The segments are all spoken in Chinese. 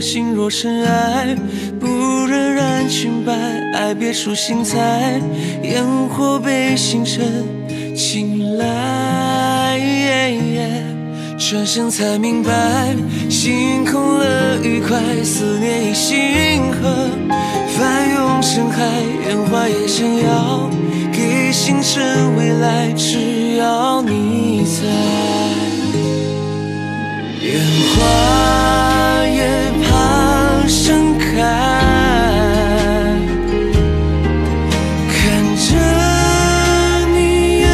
心若尘埃，不忍染裙摆，爱别出心裁，烟火被星辰青睐。转身才明白，心空了愉快，思念已星河，翻涌成海，烟花也想要给星辰未来，只要你在。烟花也怕盛开，看着你眼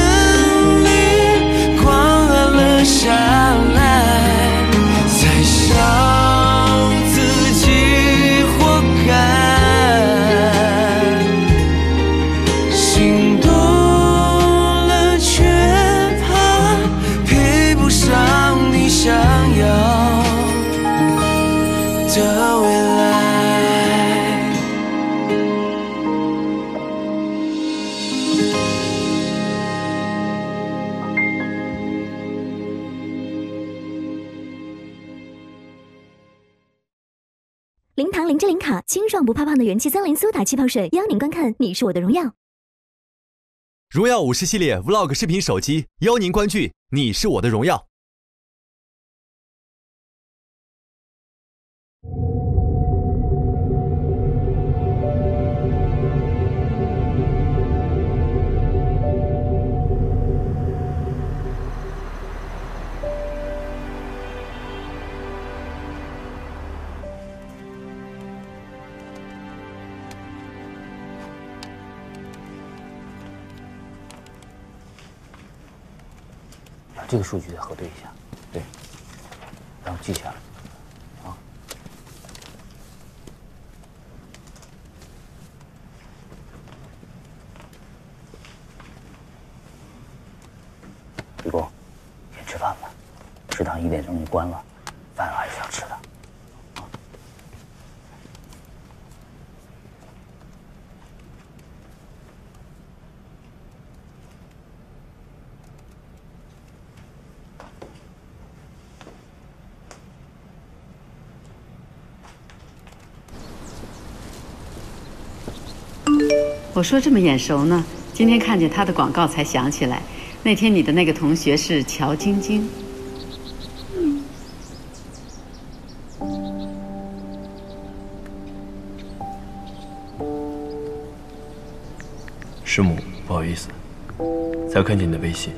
里光暗了下来，才想自己活该。心动了却怕配不上你想要的未来。零糖零脂零卡，清爽不怕胖的元气森林苏打气泡水，邀您观看《你是我的荣耀》。荣耀50系列 Vlog 视频手机，邀您观剧《你是我的荣耀》。这个数据再核对一下，对，然后记下来，啊。李工，先吃饭吧，食堂1点钟就关了，饭还是要吃的。 我说这么眼熟呢，今天看见他的广告才想起来，那天你的那个同学是乔晶晶。师母，不好意思，才看见你的微信。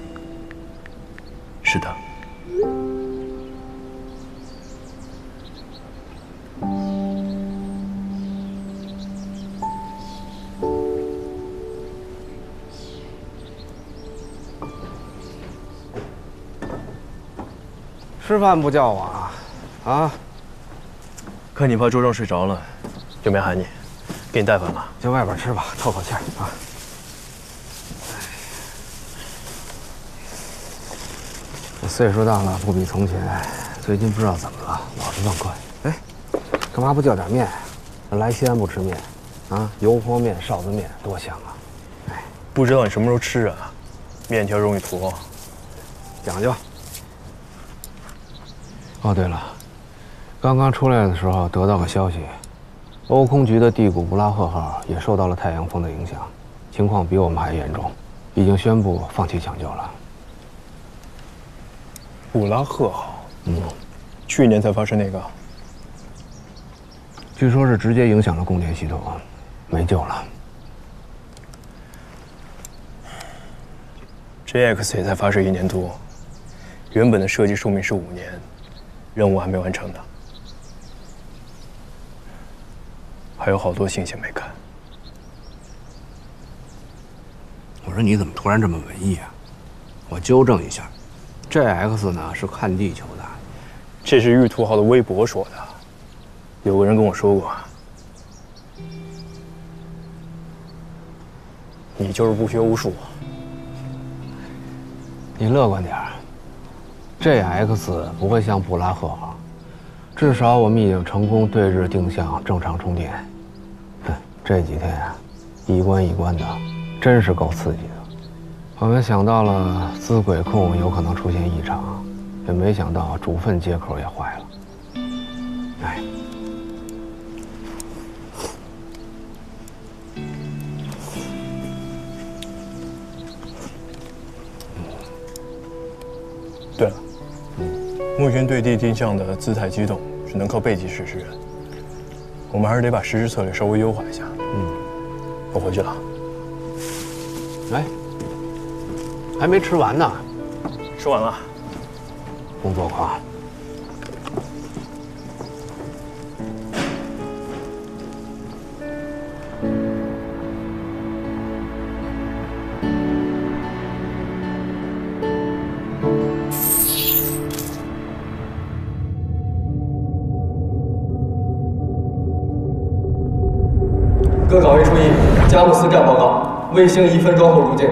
是他。 吃饭不叫我啊？啊！看你怕周正睡着了，就没喊你，给你带饭了。就外边吃吧，透口气啊。我岁数大了，不比从前。最近不知道怎么了，老是忘筷。哎，干嘛不叫点面？来西安不吃面，啊？油泼面、臊子面多香啊！哎，不知道你什么时候吃啊？面条容易坨，讲究。 哦，对了，刚刚出来的时候得到个消息，欧空局的地谷布拉赫号也受到了太阳风的影响，情况比我们还严重，已经宣布放弃抢救了。布拉赫号，去年才发生那个，据说是直接影响了供电系统，没救了。JX 也才发射1年多，原本的设计寿命是5年。 任务还没完成呢，还有好多星星没看。我说你怎么突然这么文艺啊？我纠正一下，JX 呢是看地球的，这是玉兔号的微博说的，有个人跟我说过，你就是不学无术。你乐观点儿。 JX 不会像布拉赫号，至少我们已经成功对日定向正常充电。哼，这几天啊，一关一关的，真是够刺激的。我们想到了资轨控有可能出现异常，也没想到主分接口也坏了。哎，对了，目前对地定向的姿态机动只能靠背脊实施，我们还是得把实施策略稍微优化一下。我回去了。哎，还没吃完呢。吃完了。工作狂。各岗位注意，加木斯干报告，卫星1分钟后入境。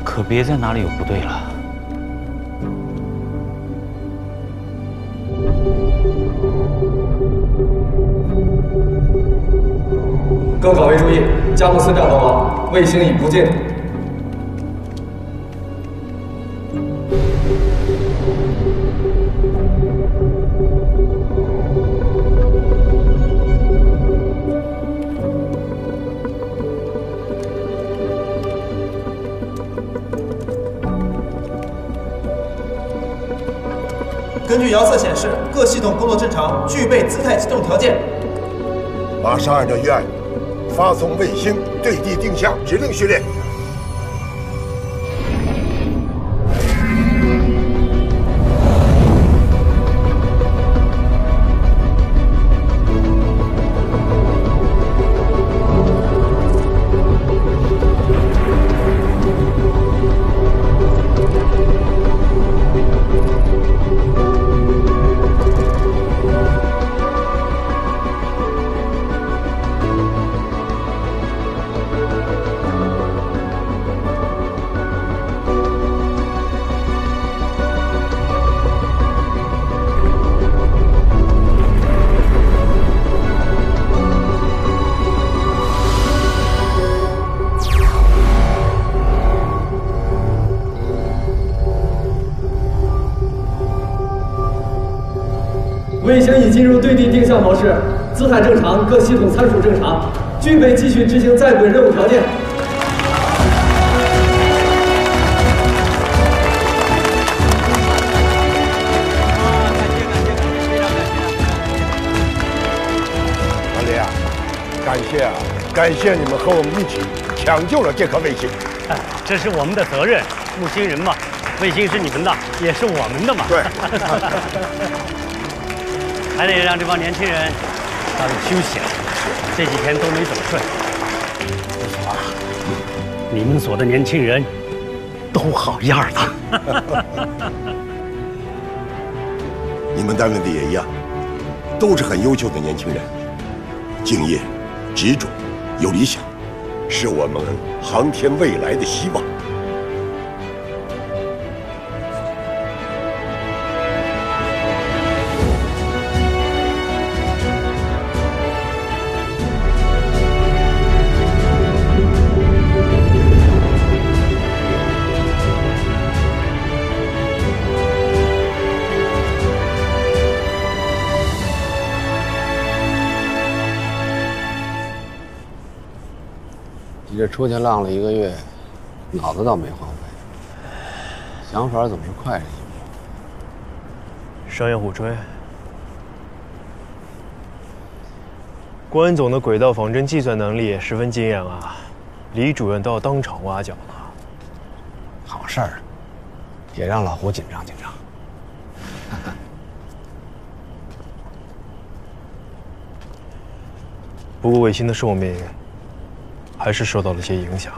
可别在哪里有不对了。各岗位注意，加木斯干报告，卫星已入境。根据遥测显示，各系统工作正常，具备姿态机动条件。马上按照预案，发送卫星对地定向指令序列。卫星已进入对地定向模式，姿态正常，各系统参数正常，具备继续执行在轨任务条件。老李啊，感谢你们和我们一起抢救了这颗卫星。这是我们的责任，木星人嘛，卫星是你们的，也是我们的嘛。对。还得让这帮年轻人早点休息了，这几天都没怎么睡。不错啊，你们所的年轻人都好样的。你们单位的也一样，都是很优秀的年轻人，敬业、执着、有理想，是我们航天未来的希望。你这出去浪了1个月，脑子倒没荒废，想法总是快人一步。商业互吹。关总的轨道仿真计算能力也十分惊艳啊，李主任都要当场挖角了。好事儿，也让老胡紧张紧张。不过卫星的寿命还是受到了些影响，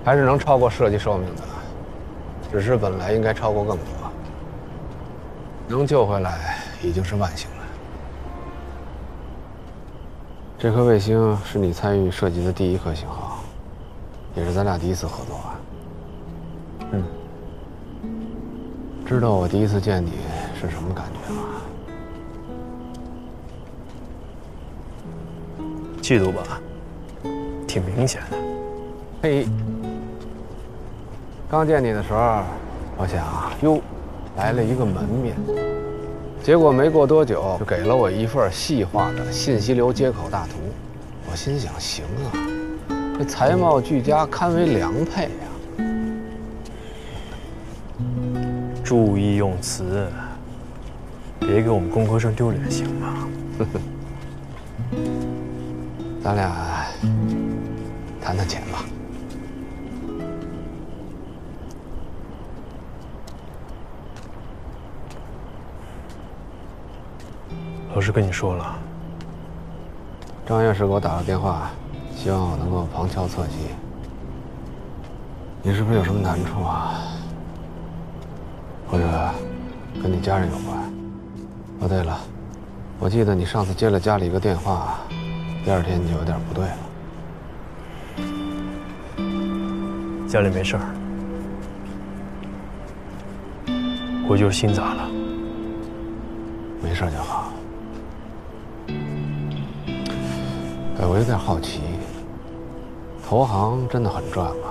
还是能超过设计寿命的，只是本来应该超过更多。能救回来已经是万幸了。这颗卫星是你参与设计的第1颗型号，也是咱俩第一次合作啊。知道我第一次见你是什么感觉吗？嫉妒吧，挺明显的。嘿，刚见你的时候，我想哟，来了一个门面，结果没过多久就给了我一份细化的信息流接口大图。我心想，行啊，这才貌俱佳，堪为良配呀。注意用词，别给我们工科生丢脸，行吗？咱俩谈谈钱吧。老师跟你说了，张院士给我打了电话，希望我能够旁敲侧击。你是不是有什么难处啊？或者跟你家人有关？哦，对了，我记得你上次接了家里一个电话，第二天你就有点不对了。家里没事儿，我就是心杂了。没事就好。哎，我有点好奇，投行真的很赚吗？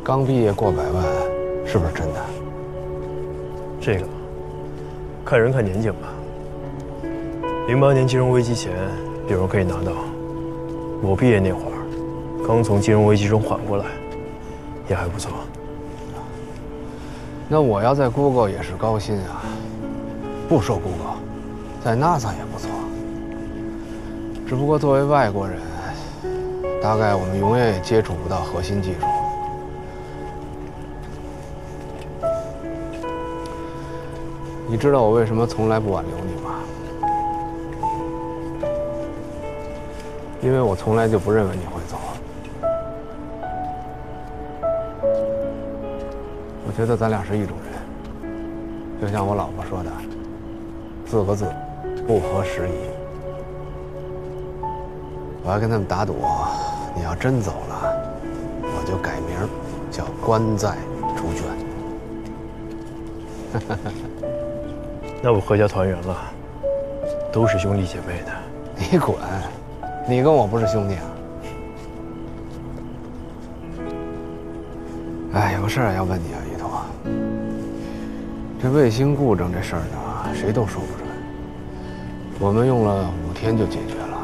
刚毕业过100万，是不是真的？这个看人看年景吧。08年金融危机前，有人可以拿到。我毕业那会儿，刚从金融危机中缓过来，也还不错。那我要在 Google 也是高薪啊。不说 Google， 在 NASA 也不错。只不过作为外国人，大概我们永远也接触不到核心技术。你知道我为什么从来不挽留你吗？因为我从来就不认为你会走。我觉得咱俩是一种人，就像我老婆说的，4个字，不合时宜。我还跟他们打赌，你要真走了，我就改名叫关在猪圈。那我合家团圆了，都是兄弟姐妹的。你滚！你跟我不是兄弟啊！哎，有个事儿要问你啊，于彤。这卫星故障这事儿呢，谁都说不准。我们用了5天就解决了，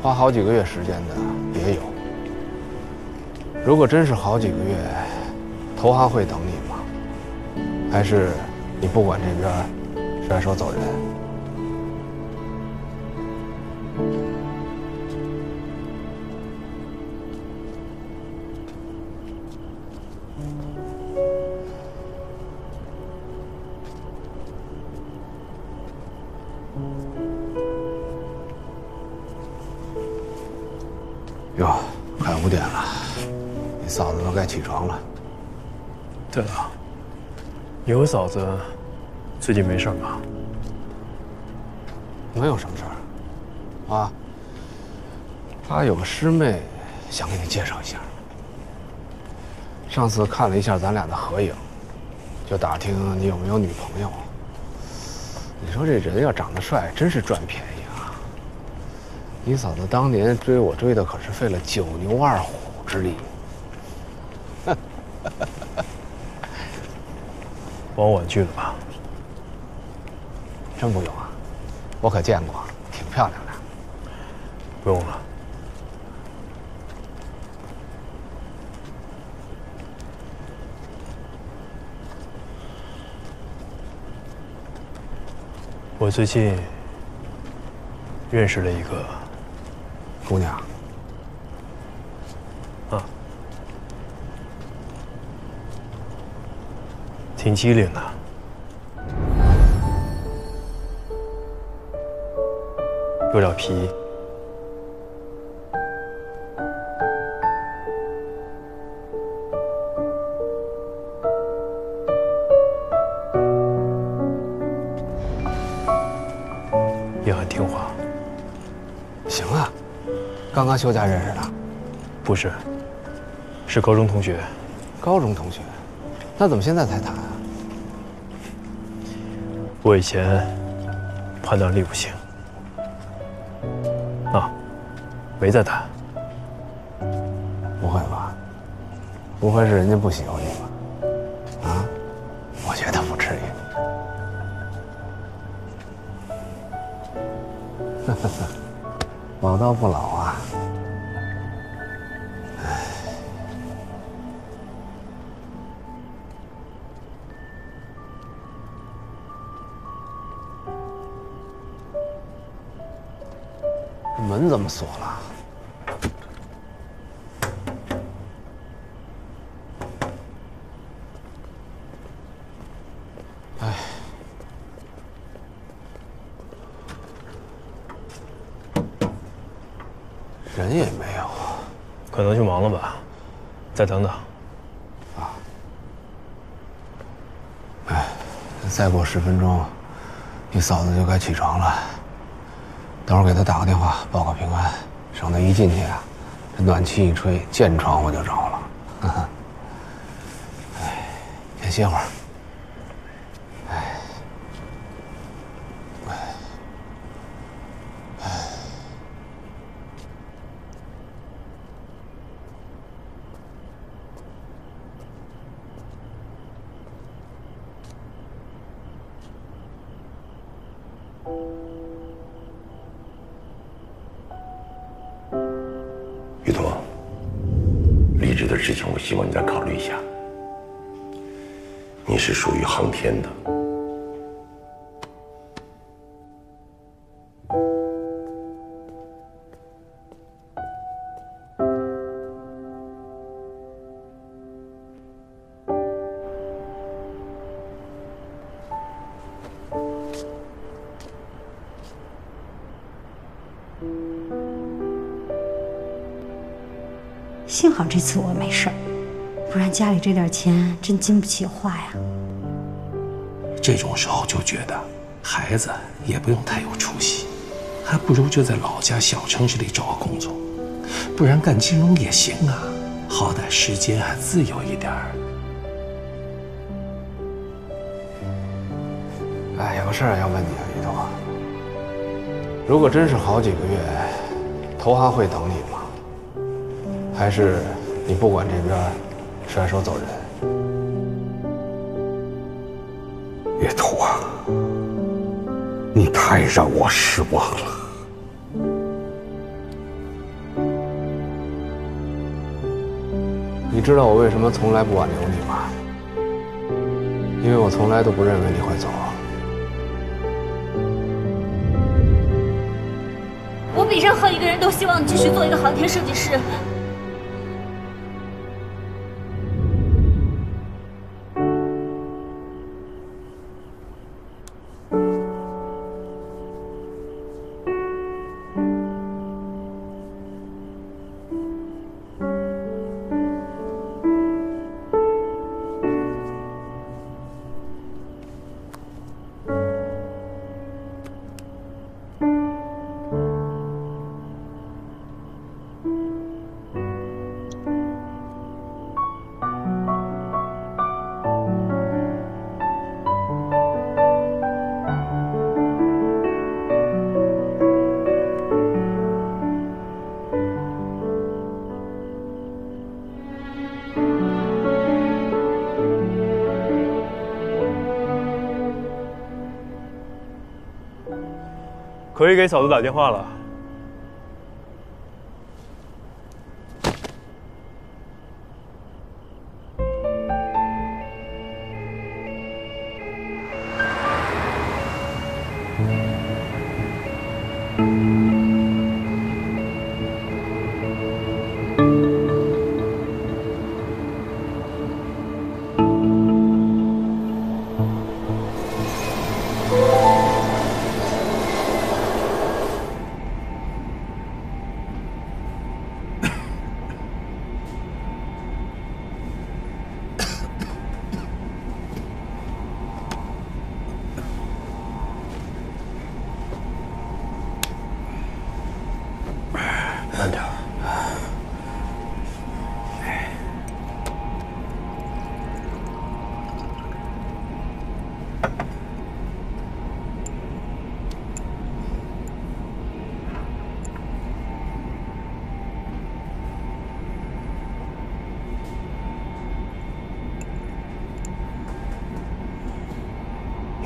花好几个月时间的也有。如果真是好几个月，投行会等你吗？还是你不管这边甩手走人？哟，快5点了，你嫂子都该起床了。对了，你和嫂子最近没事吧？能有什么事儿？啊，她有个师妹，想给你介绍一下。上次看了一下咱俩的合影，就打听你有没有女朋友。你说这人要长得帅，真是赚便宜啊！你嫂子当年追我追的可是费了9牛2虎之力。帮我婉拒了吧？真不用啊，我可见过，挺漂亮的。不用了。我最近认识了一个姑娘。啊，挺机灵的。有点皮。也很听话。行啊，刚刚休假认识的？不是，是高中同学。高中同学，那怎么现在才谈啊？我以前判断力不行，啊，没再谈。不会吧？不会是人家不喜欢你吧？啊？我觉得不至于。老道不老啊。门怎么锁了？哎，人也没有，可能去忙了吧？再等等。啊。哎，再过10分钟，你嫂子就该起床了。等会儿给她打个电话，报个平安，省得一进去啊，这暖气一吹，见窗户就着了。呵呵。哎，先歇会儿。哎。玉托，离职的事情，我希望你再考虑一下。你是属于航天的，幸好这次我没事儿，不然家里这点钱真经不起花呀。这种时候就觉得孩子也不用太有出息，还不如就在老家小城市里找个工作，不然干金融也行啊，好歹时间还自由一点儿。哎，有个事儿要问你啊，于头。如果真是好几个月，投行会等你吗？还是你不管这边，甩手走人？岳图啊，你太让我失望了。你知道我为什么从来不挽留你吗？因为我从来都不认为你会走。我比任何一个人都希望你继续做一个航天设计师。可以给嫂子打电话了。慢点。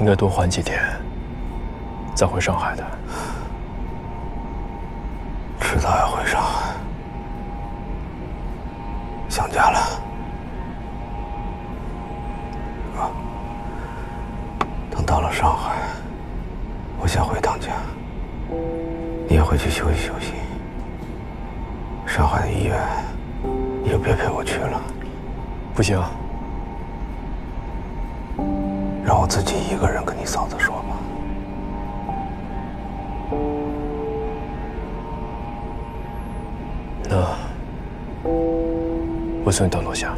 应该多缓几天，再回上海的。迟早要回上海，想家了。啊，等到了上海，我想回趟家。你也回去休息休息。上海的医院，你就别陪我去了。不行，让我自己一个人跟你嫂子说吧。那我送你到楼下。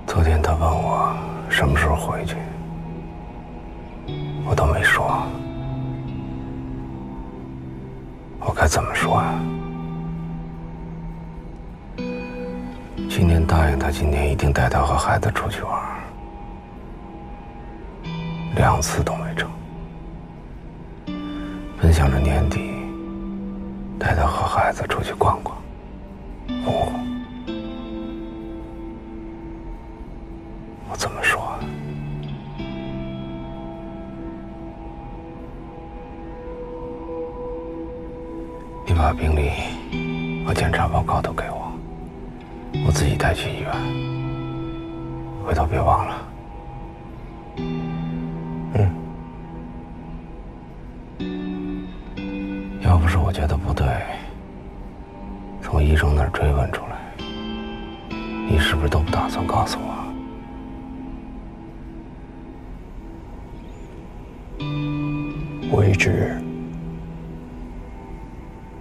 昨天他问我什么时候回去，我都没说。我该怎么说呀？今年答应他，今年一定带他和孩子出去玩，2次都没成。本想着年底带他和孩子出去逛逛，哄哄。我怎么说啊？你把病历和检查报告都给我，我自己带去医院。回头别忘了。要不是我觉得不对，从医生那儿追问出来，你是不是都不打算告诉我？我一直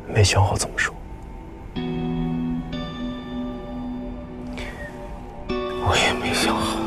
没想好怎么说。我也没想好。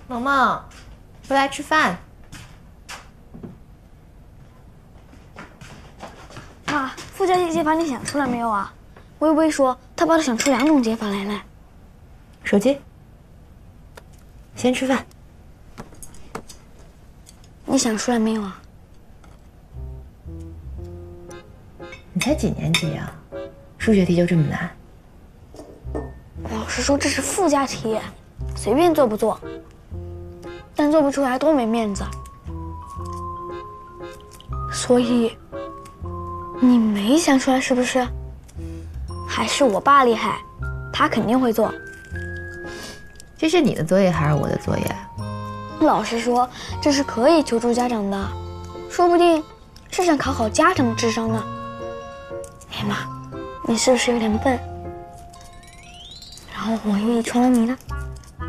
萌萌，回来吃饭。妈，附加解法你想出来没有啊？微微说她爸都想出2种解法来了。手机，先吃饭。你想出来没有啊？你才几年级啊？数学题就这么难？老师说这是附加题，随便做不做。但做不出来多没面子，所以你没想出来是不是？还是我爸厉害，他肯定会做。这是你的作业还是我的作业？老师说这是可以求助家长的，说不定是想考好家长的智商呢。哎妈，你是不是有点笨？然后我又遗传了你呢？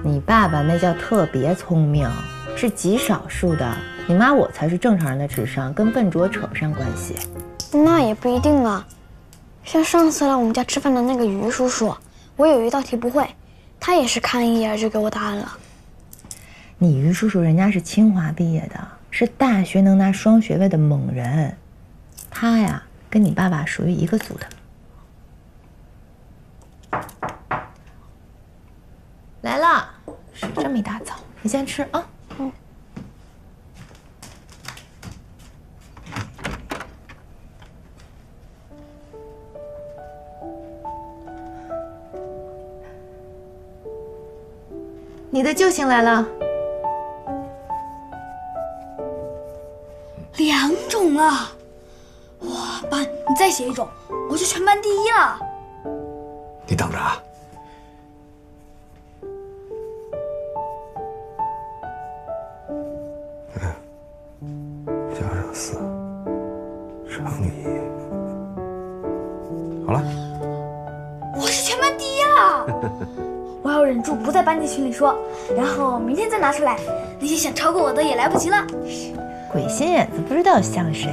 你爸爸那叫特别聪明，是极少数的。你妈我才是正常人的智商，跟笨拙扯不上关系。那也不一定啊。像上次来我们家吃饭的那个于叔叔，我有一道题不会，他也是看一眼就给我答案了。你于叔叔人家是清华毕业的，是大学能拿双学位的猛人，他呀跟你爸爸属于一个组的。来了，水这么一大早，你先吃啊。嗯。你的救星来了。2种啊！哇，爸，你再写1种，我就全班第1了。你等着啊。加上4乘以，好了。我是全班第1了！我要忍住不在班级群里说，然后明天再拿出来，那些想超过我的也来不及了。鬼心眼子不知道像谁。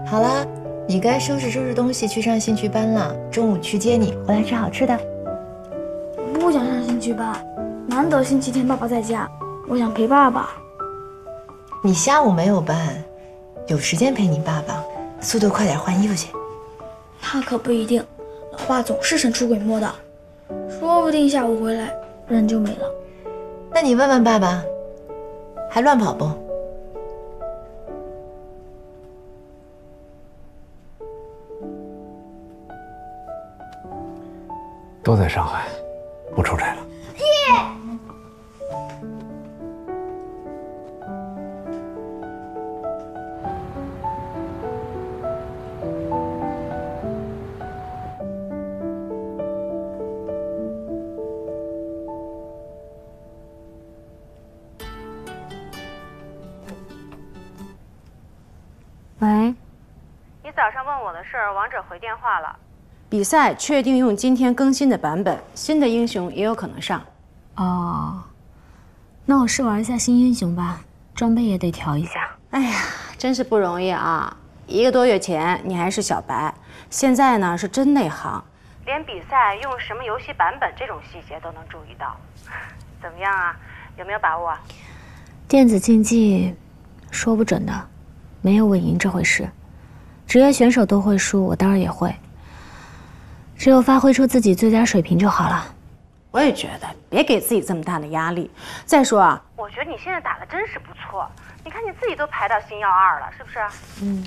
好了，你该收拾收拾东西去上兴趣班了。中午去接你，回来吃好吃的。我不想上兴趣班，难得星期天爸爸在家，我想陪爸爸。你下午没有班，有时间陪你爸爸，速度快点换衣服去。那可不一定，老爸总是神出鬼没的，说不定下午回来人就没了。那你问问爸爸，还乱跑不？都在上海，不出差了。喂，你早上问我的事儿，王者回电话了。比赛确定用今天更新的版本，新的英雄也有可能上。哦，那我试玩一下新英雄吧，装备也得调一下。哎呀，真是不容易啊！1个多月前你还是小白，现在呢是真内行，连比赛用什么游戏版本这种细节都能注意到。怎么样啊？有没有把握啊？电子竞技，说不准的，没有稳赢这回事。职业选手都会输，我当然也会。只有发挥出自己最佳水平就好了。我也觉得，别给自己这么大的压力。再说啊，我觉得你现在打的真是不错，你看你自己都排到星耀2了，是不是？嗯。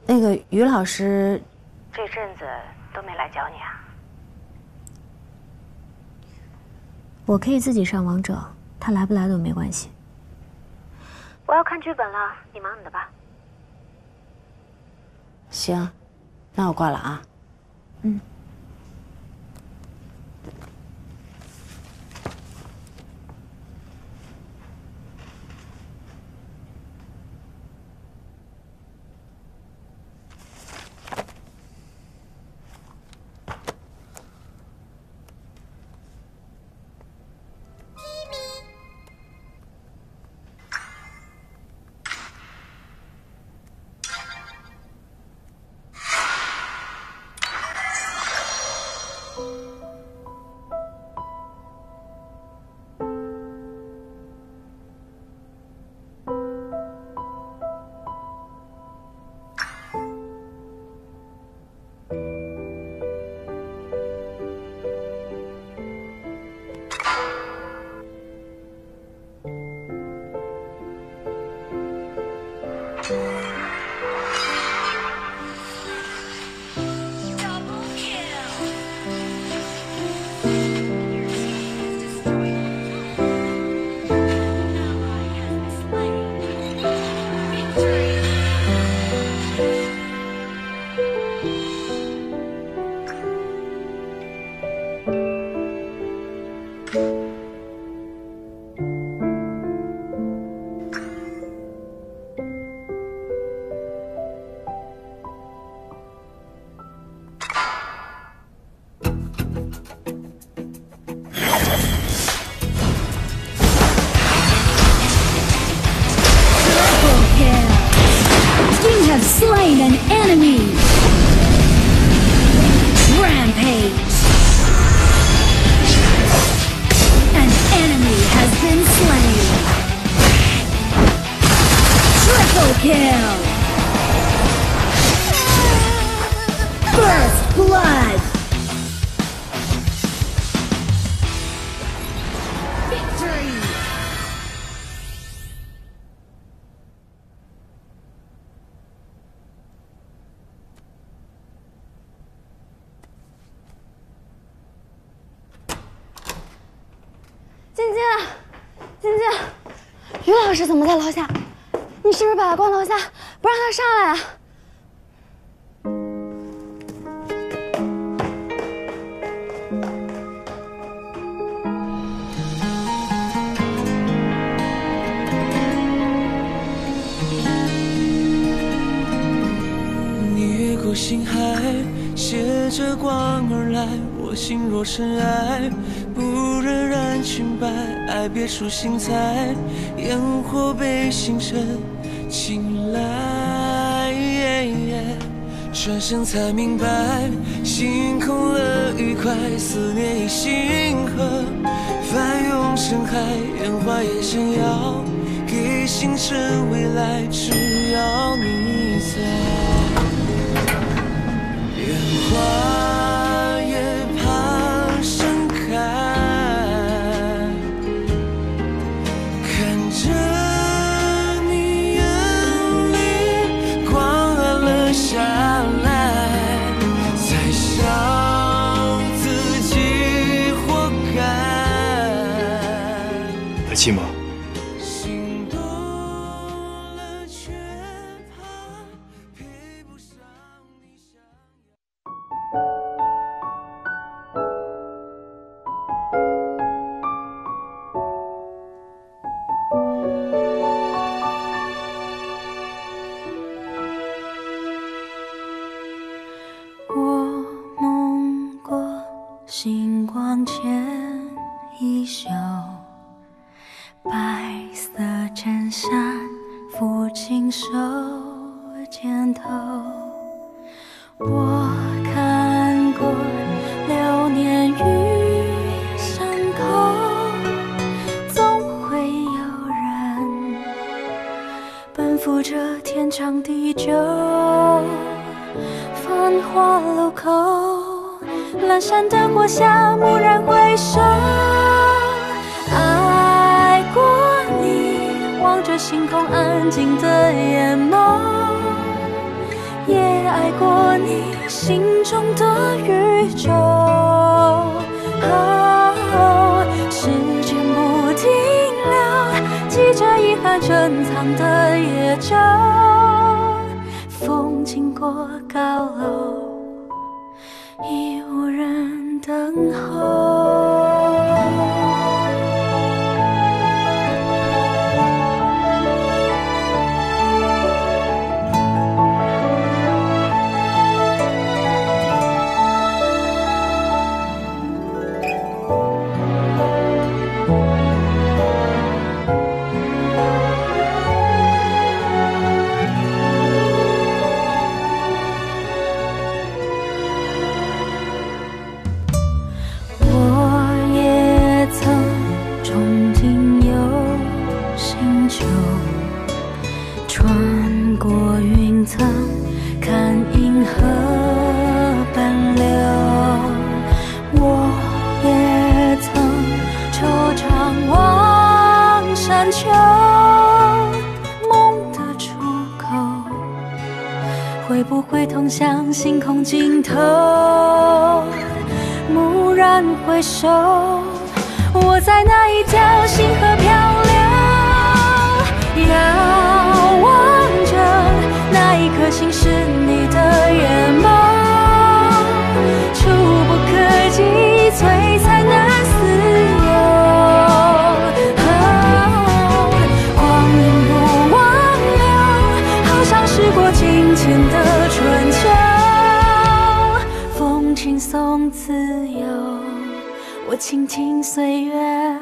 那个于老师，这阵子都没来教你啊？我可以自己上王者，他来不来都没关系。我要看剧本了，你忙你的吧。行，那我挂了啊。嗯。kill. First blood. Victory. 晶晶，晶晶，于老师怎么在楼下？你是不是把他关楼下，不让他上来啊？越过星海，携着光而来，我心若尘埃，不忍染裙摆，爱别出心裁，烟火被星辰青睐。转身才明白，心空了愉快，思念已星河，翻涌成海，烟花也想要给星辰未来，只要你在。烟花也怕盛开，看着你眼里光暗了下来，才想自己活该。来亲吗？星光牵衣袖，白色衬衫抚琴手肩头。我看过流年与伤口，总会有人奔赴这天长地久。繁华路口，阑珊灯火下，蓦然回首，爱过你，望着星空安静的眼眸，也爱过你心中的宇宙。时间不停留，记着遗憾珍藏的野舟，风经过高楼，已无人等候。会不会通向星空尽头？蓦然回首，我在那一条星河漂流，遥望着那一颗星是你的眼眸，触不可及，璀璨难似有。光阴不忘留，好像时过境迁的春秋，风轻松自由，我倾听岁月